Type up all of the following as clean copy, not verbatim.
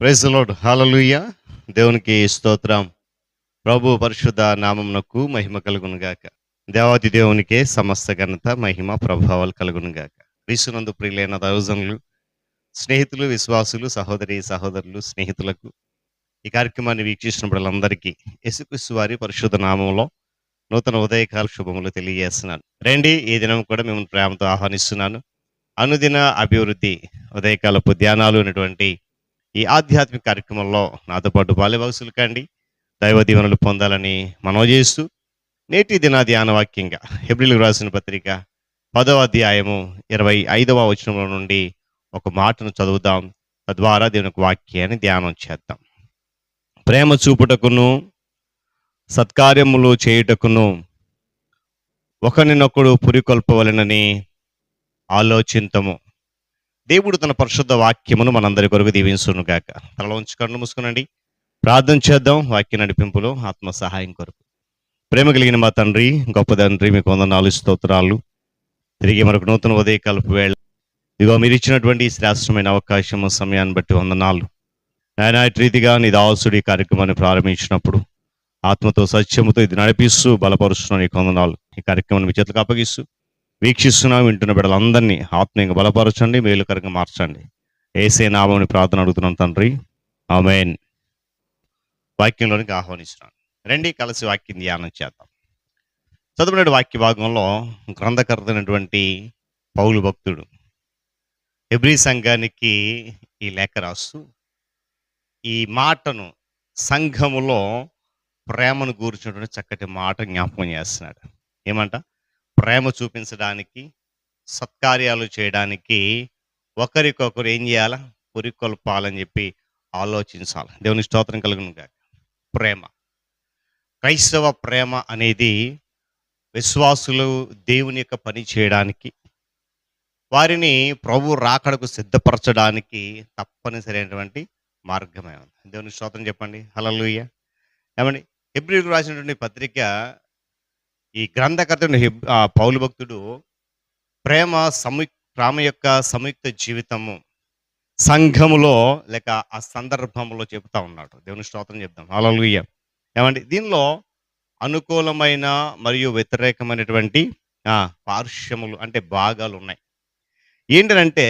Praise the lord. హల్లెలూయా. దేవునికి స్తోత్రం. ప్రభు పరిశుద్ధ నామమునకు మహిమ కలుగును గాక. దేవాది దేవునికే సమస్త ఘనత, మహిమ, ప్రభావాలు కలుగును గాక. క్రీస్తునందు ప్రియులైన దైవజనులు, స్నేహితులు, విశ్వాసులు, సహోదరులు, స్నేహితులకు ఈ కార్యక్రమాన్ని వీక్షిస్తున్న బిడ్డలందరికీ యేసుక్రీస్తు వారి పరిశుద్ధ నామములో నూతన ఉదయకాల శుభములు తెలియజేస్తున్నాను. రండి, ఈ దినం కూడా మిమ్మల్ని ప్రేమతో ఆహ్వానిస్తున్నాను. అనుదిన అభివృద్ధి ఉదయకాలపు ధ్యానాలు అనేటువంటి ఈ ఆధ్యాత్మిక కార్యక్రమంలో నాతో పాటు బాల్యవయసులు కండి దైవ దీవెనలు పొందాలని మనవి చేస్తూ నేటి దిన ధ్యాన వాక్యంగా హెబ్రీయులకు రాసిన పత్రిక 10వ అధ్యాయము 25వ వచనంలో నుండి ఒక మాటను చదువుదాం. తద్వారా దేవుని యొక్క వాక్యాన్ని ధ్యానం చేద్దాం. ప్రేమ చూపుటకును సత్కార్యములు చేయుటకును ఒకరినొకడు పురికొల్పవలెనని ఆలోచింతము. దేవుడు తన పరిశుద్ధ వాక్యమును మనందరి కొరకు దీవించును గాక. తలలో ఉంచి కళ్ళు మూసుకునండి, ప్రార్థన చేద్దాం. వాక్య నడిపింపులో ఆత్మ సహాయం కొరకు. ప్రేమ కలిగిన మా తండ్రి, గొప్ప తండ్రి, మీకు వందనాలు, స్తోత్రాలు. తిరిగి మరొక నూతన ఉదయకాలపు వేళ ఇదిగో మీరు ఇచ్చినటువంటి ఈ శ్రేష్టమైన అవకాశము, సమయాన్ని బట్టి వందనాలు నాయన. ఇటు రీతిగా నీ దాసుడి కార్యక్రమాన్ని ప్రారంభించినప్పుడు ఆత్మతో సత్యముతో ఇది నడిపిస్తూ బలపరుస్తున్న నీకు వందనాలు. ఈ కార్యక్రమాన్ని మీ చేతులకు అప్పగిస్తూ వీక్షిస్తున్నాం, వింటున్న బిడ్డలందరినీ ఆత్మీయంగా బలపరచండి, మేలుకరంగా మార్చండి. యేసే నామమున ప్రార్థన అడుగుతున్నాం తండ్రి, ఆమేన్. వాక్యంలోనికి ఆహ్వానిస్తున్నాను. రండి, కలిసి వాక్యం ధ్యానం చేద్దాం. చదువుకునే వాక్య భాగంలో గ్రంథకర్త అయినటువంటి పౌలు భక్తుడు హెబ్రీ సంఘానికి ఈ లేఖ రాస్తూ ఈ మాటను, సంఘములో ప్రేమను గూర్చినటువంటి చక్కటి మాట జ్ఞాపకం చేస్తున్నాడు. ఏమంట? ప్రేమ చూపించడానికి, సత్కార్యాలు చేయడానికి ఒకరికొకరు ఏం చేయాలా? పురికొల్పాలని చెప్పి ఆలోచించాలి. దేవుని స్తోత్రం కలుగును గాక. ప్రేమ, క్రైస్తవ ప్రేమ అనేది విశ్వాసులు దేవుని యొక్క పని చేయడానికి, వారిని ప్రభు రాకడకు సిద్ధపరచడానికి తప్పనిసరి అయినటువంటి మార్గమే ఉంది. దేవుని స్తోత్రం చెప్పండి. హల్లెలూయా. ఏమండి? హెబ్రీయులకు రాసినటువంటి పత్రిక ఈ గ్రంథకర్త పౌలు భక్తుడు ప్రేమ యొక్క సంయుక్త జీవితము సంఘములో లేక ఆ సందర్భంలో చెబుతా ఉన్నాడు. దేవుని స్తోత్రం చెప్తాం. హల్లెలూయా. ఏమండి? దీనిలో అనుకూలమైన మరియు వ్యతిరేకమైనటువంటి పార్శ్వములు అంటే భాగాలు ఉన్నాయి. ఏంటంటే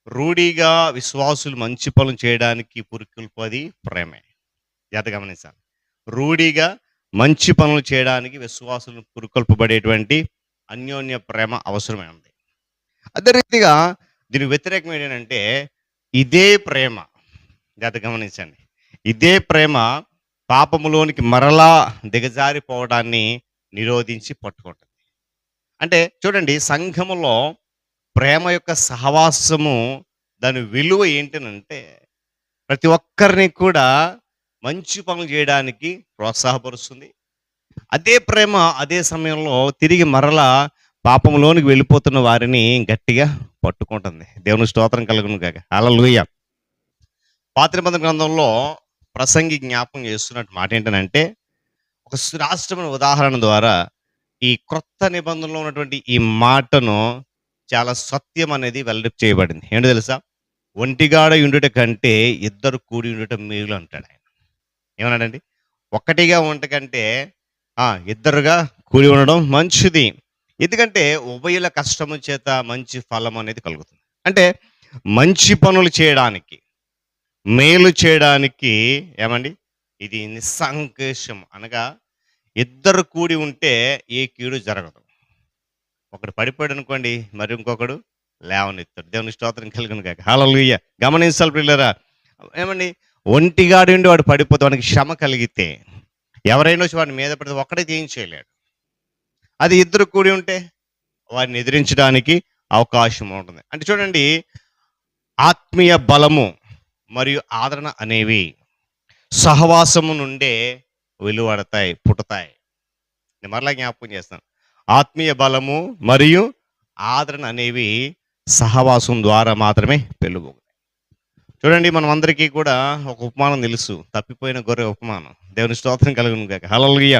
రూఢిగా విశ్వాసులు మంచి పనులు చేయడానికి పురికొల్పది ప్రేమే. జాగ్రత్త గమనించాలి. రూఢిగా మంచి పనులు చేయడానికి విశ్వాసులు పురికొల్పబడేటువంటి అన్యోన్య ప్రేమ అవసరమే ఉంది. అదే రీతిగా దీనికి వ్యతిరేకం ఏంటంటే ఇదే ప్రేమ, జాగ్రత్త గమనించండి, ఇదే ప్రేమ పాపములోనికి మరలా దిగజారిపోవడాన్ని నిరోధించి పట్టుకుంటుంది. అంటే చూడండి, సంఘములో ప్రేమ యొక్క సహవాసము, దాని విలువ ఏంటనంటే ప్రతి ఒక్కరిని కూడా మంచి పనులు చేయడానికి ప్రోత్సాహపరుస్తుంది. అదే ప్రేమ అదే సమయంలో తిరిగి మరలా పాపంలోనికి వెళ్ళిపోతున్న వారిని గట్టిగా పట్టుకుంటుంది. దేవుని స్తోత్రం కలుగును గాక. హల్లెలూయా. పాత నిబంధన గ్రంథంలో ప్రసంగి జ్ఞాపకం చేస్తున్నట్టు మాట ఏంటంటే ఒక శ్రేష్టమైన ఉదాహరణ ద్వారా ఈ క్రొత్త నిబంధనలో ఉన్నటువంటి ఈ మాటను చాలా సత్యం అనేది వెల్లడి చేయబడింది. ఏంటో తెలుసా? ఒంటిగాడ ఉండుట కంటే ఇద్దరు కూడి ఉండటం మేలు అంటాడు ఆయన. ఏమన్నాడండి? ఒక్కటిగా ఉండటం కంటే ఇద్దరుగా కూడి ఉండడం మంచిది. ఎందుకంటే ఉభయుల కష్టము చేత మంచి ఫలం అనేది కలుగుతుంది. అంటే మంచి పనులు చేయడానికి, మేలు చేయడానికి ఏమండి, ఇది నిస్సంకేషం. అనగా ఇద్దరు కూడి ఉంటే ఏ కీడు జరగదు. ఒకడు పడిపోయాడు అనుకోండి, మరి ఇంకొకడు లేవనెత్తాడు. దేవుని స్తోత్రం కలుగును గాక. హల్లెలూయా. గమనించాలి పిల్లరా. ఏమండి, ఒంటిగాడి వాడు పడిపోతే వాడికి శ్రమ కలిగితే ఎవరైనా వచ్చి వాడిని మీద పడితే ఒక్కడైతే ఏం చేయలేడు. అది ఇద్దరు కూడి ఉంటే వారిని ఎదిరించడానికి అవకాశం ఉంటుంది. అంటే చూడండి, ఆత్మీయ బలము మరియు ఆదరణ అనేవి సహవాసము నుండే వెలువడతాయి, పుడతాయి. నేను మరలా జ్ఞాపకం చేస్తాను. ఆత్మీయ బలము మరియు ఆదరణ అనేవి సహవాసం ద్వారా మాత్రమే పెళ్ళుబోగుతాయి. చూడండి, మనం అందరికీ కూడా ఒక ఉపమానం తెలుసు, తప్పిపోయిన గొర్రె ఉపమానం. దేవుని స్తోత్రం కలుగును గాక. హల్లెలూయా.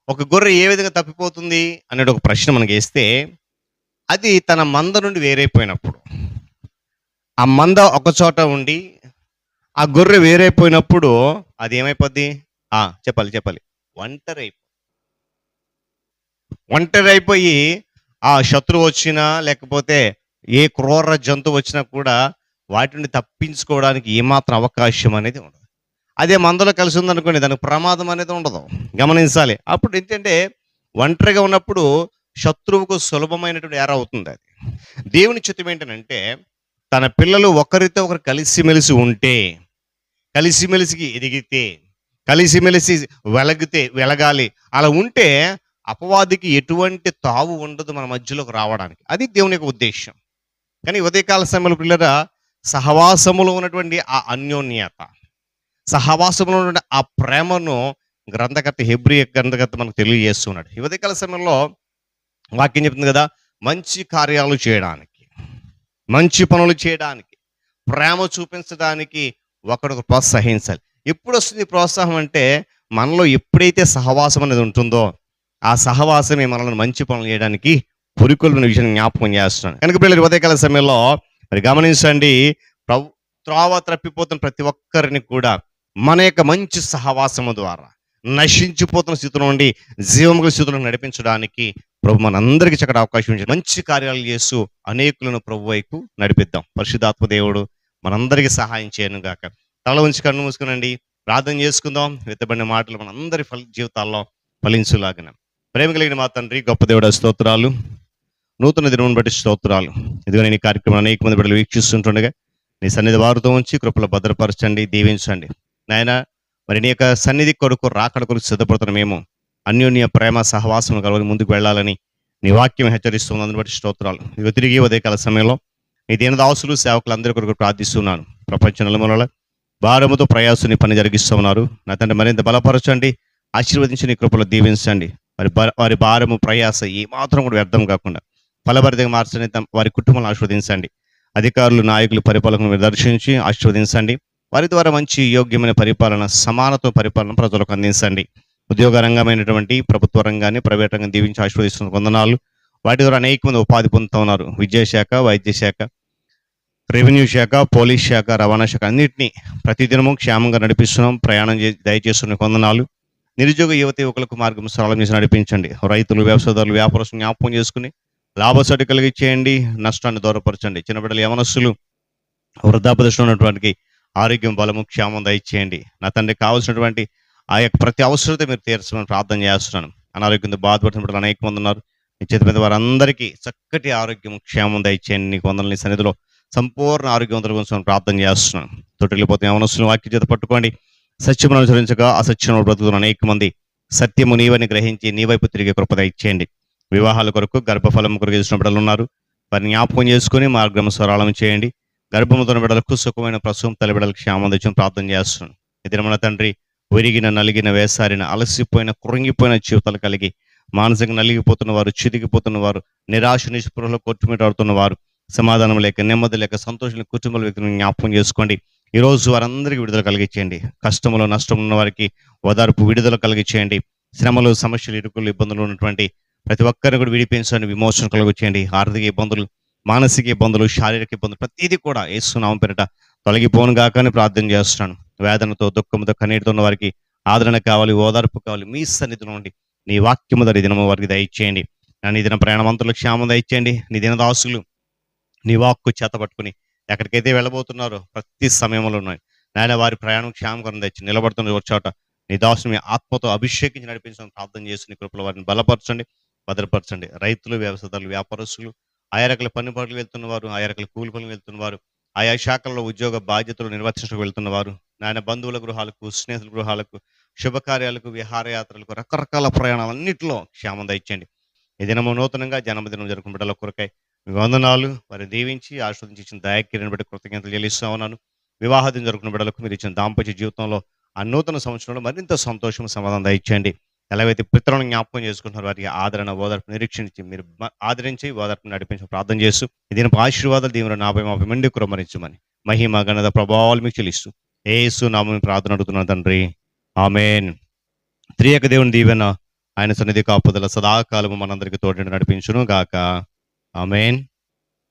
ఒక గొర్రె ఏ విధంగా తప్పిపోతుంది అనేది ఒక ప్రశ్న మనకి వేస్తే, అది తన మంద నుండి వేరైపోయినప్పుడు, ఆ మంద ఒక చోట ఉండి ఆ గొర్రె వేరైపోయినప్పుడు అది ఏమైపోద్ది? చెప్పాలి. ఒంటరి ఒంటరి అయిపోయి ఆ శత్రువు వచ్చినా, లేకపోతే ఏ క్రూర జంతువు వచ్చినా కూడా వాటి నుండి తప్పించుకోవడానికి ఏమాత్రం అవకాశం అనేది ఉండదు. అదే మందలో కలిసి ఉందనుకోండి, దానికి ప్రమాదం అనేది ఉండదు. గమనించాలి. అప్పుడు ఏంటంటే ఒంటరిగా ఉన్నప్పుడు శత్రువుకు సులభమైనటువంటి ఎర అవుతుంది అది. దేవుని చిత్తం ఏంటనంటే తన పిల్లలు ఒకరితో ఒకరు కలిసిమెలిసి ఉంటే, కలిసిమెలిసి ఎదిగితే, కలిసిమెలిసి వెలగాలి. అలా ఉంటే అపవాదికి ఎటువంటి తావు ఉండదు మన మధ్యలోకి రావడానికి. అది దేవుని యొక్క ఉద్దేశం. కానీ ఉదయకాల సమయంలో పిల్లరా, సహవాసములో ఉన్నటువంటి ఆ అన్యోన్యత, సహవాసంలో ఉన్నటువంటి ఆ ప్రేమను హెబ్రీ గ్రంథకర్త మనకు తెలియజేస్తున్నాడు. ఈ ఉదయకాల సమయంలో వాక్యం చెప్తుంది కదా, మంచి కార్యాలు చేయడానికి, మంచి పనులు చేయడానికి, ప్రేమ చూపించడానికి ఒకరికి ప్రోత్సహించాలి. ఎప్పుడు వస్తుంది ప్రోత్సాహం అంటే, మనలో ఎప్పుడైతే సహవాసం అనేది ఉంటుందో ఆ సహవాసమే మనల్ని మంచి పనులు చేయడానికి పురికొల్పిన విషయాన్ని జ్ఞాపకం చేస్తున్నాను. కనుక పిల్లలు ఉదయకాల సమయంలో మరి గమనించండి, త్రోవ తప్పిపోతున్న ప్రతి ఒక్కరిని కూడా మన యొక్క మంచి సహవాసము ద్వారా నశించిపోతున్న స్థితిలో నుండి జీవముల స్థితిలో నడిపించడానికి ప్రభు మనందరికీ చక్కటి అవకాశం ఇచ్చాడు. మంచి కార్యాలు చేస్తూ అనేకులను ప్రభు వైపు నడిపిద్దాం. పరిశుద్ధాత్మ దేవుడు మనందరికీ సహాయం చేయను గాక. తల ఉంచి కన్ను మూసుకునండి, ప్రార్థన చేసుకుందాం. వెత్తబడిన మాటలు మనందరి జీవితాల్లో ఫలించులాగిన ప్రేమ కలిగిన మా తండ్రి, గొప్ప దేవుడ స్తోత్రాలు, నూతన దినమును బట్టి స్తోత్రాలు. ఇదిగో నేను ఈ కార్యక్రమం అనేక మంది బిడ్డలు వీక్షిస్తుంటుండగా నీ సన్నిధి వారితో ఉంచి కృపలో భద్రపరచండి, దీవించండి నాయన. మరి నీ యొక్క సన్నిధి కొరకు రాకడ కొరకు సిద్ధపడుతున్న మేము అన్యోన్య ప్రేమ సహవాసం కలవని ముందుకు వెళ్ళాలని నీ వాక్యం హెచ్చరిస్తుంది. అందుని బట్టి స్తోత్రాలు. ఇదిగో తిరిగి ఉదయకాల సమయంలో నీ దీనదాసులు సేవకులందరి కొరకు ప్రార్థిస్తున్నాను. ప్రపంచ నలుమూలల భారముతో ప్రయాసం పని జరిగిస్తూ ఉన్నారు. నా తండ్రి మరింత బలపరచండి, ఆశీర్వదించి నీ కృపలో దీవించండి. వారి భారము ప్రయాస ఏమాత్రం కూడా వ్యర్థం కాకుండా ఫలభరితంగా మార్చని వారి కుటుంబాలను ఆశీర్వదించండి. అధికారులు, నాయకులు, పరిపాలకులను మీరు దర్శించి ఆశీర్వదించండి. వారి ద్వారా మంచి యోగ్యమైన పరిపాలన, సమానత్వ పరిపాలన ప్రజలకు అందించండి. ఉద్యోగ రంగమైనటువంటి ప్రభుత్వ రంగాన్ని, ప్రైవేట్ రంగాన్ని దీవించి ఆశీర్వదిస్తున్న వందనాలు. వాటి ద్వారా అనేక మంది ఉపాధి పొందుతూ ఉన్నారు. విద్యాశాఖ, వైద్య శాఖ, రెవెన్యూ శాఖ, పోలీస్ శాఖ, రవాణా శాఖ అన్నింటినీ ప్రతిదినము క్షేమంగా నడిపిస్తున్నాం. ప్రయాణం దయచేస్తున్న వందనాలు. నిరుద్యోగ యువకులకు మార్గం సరళం చేసి నడిపించండి. రైతులు, వ్యవసాయదారులు, వ్యాపారస్తులు జ్ఞాపకం చేసుకుని లాభసాటి కలిగి చేయండి, నష్టాన్ని దూరపరచండి. చిన్నబిడ్డలు, యవనస్తులు, వృద్ధాపదశలో ఉన్నటువంటి ఆరోగ్యం, బలము, క్షేమం దయచేయండి. నా తండ్రి కావాల్సినటువంటి ఆ యొక్క ప్రతి అవసరత మీరు తీర్చమని ప్రార్థన చేస్తున్నాను. అనారోగ్యంతో బాధపడుతున్న బిడ్డలు అనేక మంది ఉన్నారు. నీ చేతి మీద వారందరికీ చక్కటి ఆరోగ్యం, క్షేమం దయచేయండి. నీకు వందలు, నీ సన్నిధిలో సంపూర్ణ ఆరోగ్యవంతుల గురించి ప్రార్థన చేస్తున్నాను. తొట్టిల్లిపోతే యవనస్తులను వాక్య చేత పట్టుకోండి. సత్యమును అనుసరించగా అసత్యమును బ్రతుకుతున్న అనేక మంది సత్యము నీవని గ్రహించి నీ వైపు తిరిగే కృప దయచేయండి. వివాహాల కొరకు, గర్భఫలం కొరకు చేసిన బిడ్డలు ఉన్నారు. వారిని జ్ఞాపకం చేసుకుని మార్గం సరళం చేయండి. గర్భముతో బిడ్డలకు సుఖమైన ప్రసవం, తల్లి బిడ్డలకు క్షేమం తెచ్చి ప్రార్థన చేస్తున్నాను. ఇది మన తండ్రి, విరిగిన, నలిగిన, వేసారిన, అలసిపోయిన, కృంగిపోయిన జీవితాలు కలిగి మానసికంగా నలిగిపోతున్న వారు, చితికిపోతున్న వారు, నిరాశ నిస్పృహలో కొట్టుమిటాడుతున్న వారు, సమాధానం లేక, నెమ్మది లేక, సంతోషం కుటుంబాల వ్యక్తులను జ్ఞాపకం చేసుకోండి. ఈరోజు వారందరికీ విడుదల కలిగించేయండి. కష్టంలో, నష్టం ఉన్న వారికి ఓదార్పు, విడుదల కలిగించేయండి. శ్రమలు, సమస్యలు, ఇరుకులు, ఇబ్బందులు ఉన్నటువంటి ప్రతి ఒక్కరిని కూడా విడిపించండి, విమోచన కలిగించేయండి. ఆర్థిక ఇబ్బందులు, మానసిక ఇబ్బందులు, శారీరక ఇబ్బందులు ప్రతిదీ కూడా యేసు నామం పేరిట తొలగిపోను గాక అని ప్రార్థన చేస్తున్నాను. వేదనతో, దుఃఖంతో, కన్నీటితో ఉన్న వారికి ఆదరణ కావాలి, ఓదార్పు కావాలి. మీ సన్నిధిలో నుండి నీ వాక్యము ధర దినము వారికి దయచేయండి. నీ దిన ప్రయాణవంతులకు క్షేమం దయచేయండి. నీ దినదాసులు నీ వాక్కు చేత పట్టుకుని ఎక్కడికైతే వెళ్ళబోతున్నారో ప్రతి సమయంలో నాయన వారి ప్రయాణం క్షేమకరం తెచ్చి నిలబడుతున్న చోట నీ దాసుని మీ ఆత్మతో అభిషేకించి నడిపించడం ప్రార్థన చేసి నీ కృపలో వారిని బలపరచండి, భద్రపరచండి. రైతులు, వ్యవసాయదారులు, వ్యాపారస్తులు, ఆయా రకాల పని పనులు వెళ్తున్న వారు, ఆయా రకాల కూలి పనులు వెళ్తున్న వారు, ఆయా శాఖల్లో ఉద్యోగ బాధ్యతలు నిర్వర్తించడానికి వెళ్తున్న వారు, నాయన బంధువుల గృహాలకు, స్నేహితుల గృహాలకు, శుభకార్యాలకు, విహారయాత్రలకు, రకరకాల ప్రయాణాలన్నింటిలో క్షేమం దయచేయండి. ఈ దినము నూతనంగా జన్మదినం జరుపుకున్న బిడ్డల కొరకై మీ వందనాలు. వారిని దీవించి ఆశీర్వదించి ఇచ్చిన దయాకిరిని బట్టి కృతజ్ఞతలు చెల్లిస్తా ఉన్నాను. వివాహం జరుపుకున్న బిడ్డలకు మీరు ఇచ్చిన దాంపత్య జీవితంలో ఆ నూతన సంవత్సరంలో మరింత సంతోషం, సమాధానం దయచేయండి. ఎలాగైతే పితరులను జ్ఞాపకం చేసుకుంటున్నారు వారికి ఆదరణ, ఓదార్పు నిరీక్షించి మీరు ఆదరించి ఓదార్పు నడిపించి ప్రార్థన చేస్తూ దీని ఆశీర్వాదాలు దీవులు 40 మంది కురమరించమని మహిమ, ఘనత, ప్రభావాలు మీకు చెల్లిస్తూ యేసు నామమున ప్రార్థన అడుగుతున్నాను తండ్రి, ఆమేన్. త్రియక దేవుని దీవెన, ఆయన సన్నిధి కాపుదల సదాకాలము మనందరికీ తోడు నడిపించును గాక. ఆమేన్.